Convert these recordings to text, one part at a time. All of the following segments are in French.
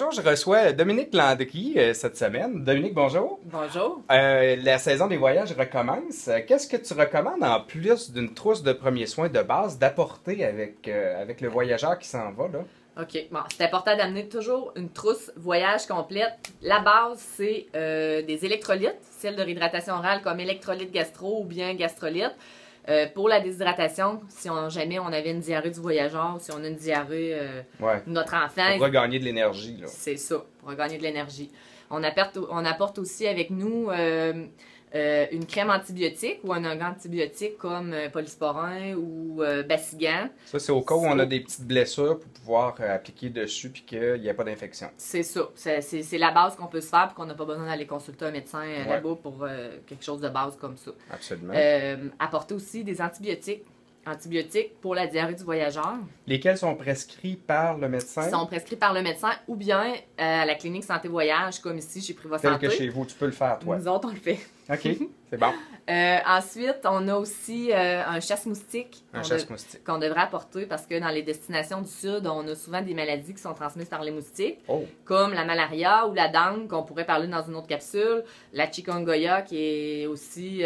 bonjour, je reçois Dominique Landry cette semaine. Dominique, bonjour. Bonjour. La saison des voyages recommence. Qu'est-ce que tu recommandes en plus d'une trousse de premiers soins de base d'apporter avec le voyageur qui s'en va, là? OK. Bon, c'est important d'amener toujours une trousse voyage complète. La base, c'est des électrolytes, celles de réhydratation orale comme électrolyte gastro ou bien gastrolyte. Pour la déshydratation, si jamais on avait une diarrhée du voyageur ou si on a une diarrhée de notre enfant. Pour regagner de l'énergie, là. C'est ça, pour regagner de l'énergie. On apporte aussi avec nous une crème antibiotique ou un antibiotique comme polysporin ou Bacigan. Ça, c'est au cas où on a des petites blessures pour pouvoir appliquer dessus puis qu'il n'y ait pas d'infection. C'est ça. C'est la base qu'on peut se faire pour qu'on n'a pas besoin d'aller consulter un médecin là-bas pour quelque chose de base comme ça. Absolument. Apporter aussi des antibiotiques. Antibiotiques pour la diarrhée du voyageur. Lesquels sont prescrits par le médecin? Ils sont prescrits par le médecin ou bien à la clinique Santé Voyage, comme ici chez PrivaSanté. Tel que chez vous, tu peux le faire, toi. Nous autres, on le fait. OK, c'est bon. Ensuite, on a aussi un chasse-moustique qu'on devrait apporter parce que dans les destinations du Sud, on a souvent des maladies qui sont transmises par les moustiques, comme la malaria ou la dengue, qu'on pourrait parler dans une autre capsule, la chikungunya qui est aussi...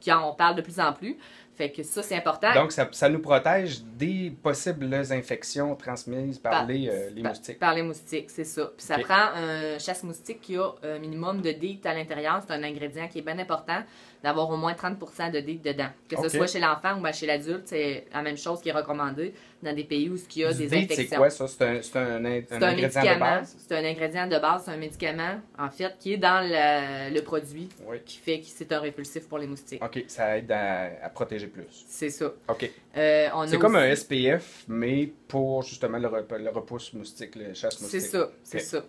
qui en parle de plus en plus. Fait que ça, c'est important. Donc, ça nous protège des possibles infections transmises par les moustiques. Par les moustiques, c'est ça. Puis ça prend un chasse-moustique qui a un minimum de DIT à l'intérieur. C'est un ingrédient qui est bien important d'avoir au moins 30% de DIT dedans. Que ce soit chez l'enfant ou chez l'adulte, c'est la même chose qui est recommandée dans des pays où il y a des infections. C'est quoi ça? C'est un ingrédient de base? C'est un ingrédient de base, c'est un médicament, en fait, qui est dans le produit qui fait que c'est un répulsif pour les moustiques. OK, ça aide à protéger plus. C'est ça. OK. C'est comme un SPF, mais pour justement le repousse moustique, le chasse moustique. C'est ça, c'est ça.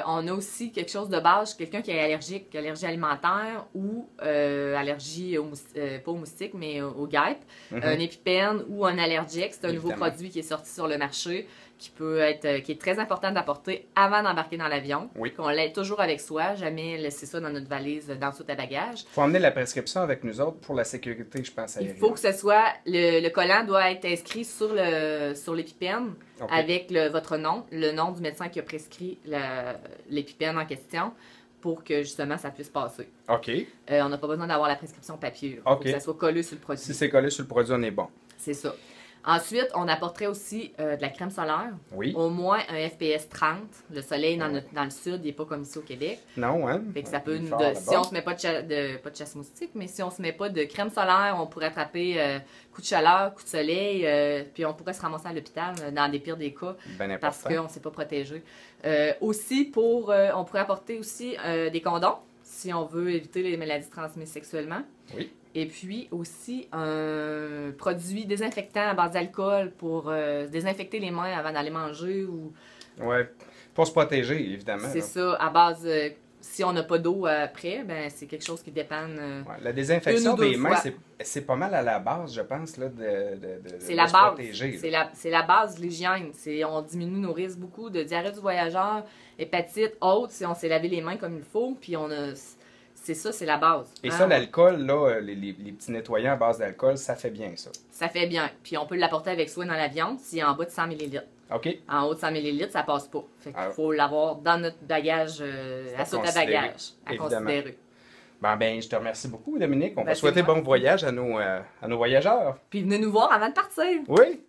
On a aussi quelque chose de base, quelqu'un qui est allergique, allergie alimentaire ou allergie pas aux moustiques, mais aux guêpes. Un épipène ou un allergique, c'est un nouveau produit qui est sorti sur le marché qui est très important d'apporter avant d'embarquer dans l'avion. Oui. Qu'on l'ait toujours avec soi, jamais laisser ça dans notre valise, dans le saut à bagages. Il faut emmener la prescription avec nous autres pour la sécurité, je pense. Il faut que ce soit, le collant doit être inscrit sur l'épipène avec votre nom, le nom du médecin qui a prescrit l'épipène en question pour que justement ça puisse passer. OK. On n'a pas besoin d'avoir la prescription papier. Il faut que ça soit collé sur le produit. Si c'est collé sur le produit, on est bon. C'est ça. Ensuite, on apporterait aussi de la crème solaire. Oui. Au moins un FPS 30. Le soleil dans le sud, il n'est pas comme ici au Québec. Non, hein? Fait que ça peut si on se met pas de chasse moustique, mais si on se met pas de crème solaire, on pourrait attraper coup de chaleur, coup de soleil, puis on pourrait se ramasser à l'hôpital dans des pires des cas parce qu'on ne s'est pas protégé. Aussi, on pourrait apporter aussi des condoms si on veut éviter les maladies transmises sexuellement. Oui. Et puis aussi un produit désinfectant à base d'alcool pour désinfecter les mains avant d'aller manger ou... Ouais, pour se protéger, évidemment. C'est ça, à base... si on n'a pas d'eau après, ben c'est quelque chose qui dépanne... la désinfection des mains, c'est pas mal à la base, je pense, là, de se protéger. C'est la base de l'hygiène. On diminue nos risques beaucoup de diarrhée du voyageur, hépatite, autres, si on s'est lavé les mains comme il faut, puis on a... C'est ça, c'est la base. Et ça, l'alcool, là, les petits nettoyants à base d'alcool, ça fait bien, ça. Ça fait bien. Puis on peut l'apporter avec soi dans l'avion s'il est en bas de 100 ml. OK. En haut de 100 ml, ça passe pas. Fait qu'il faut l'avoir dans notre bagage, à saut à bagage, à considérer. Ben, je te remercie beaucoup, Dominique. On va souhaiter bon voyage à nos voyageurs. Puis venez nous voir avant de partir. Oui.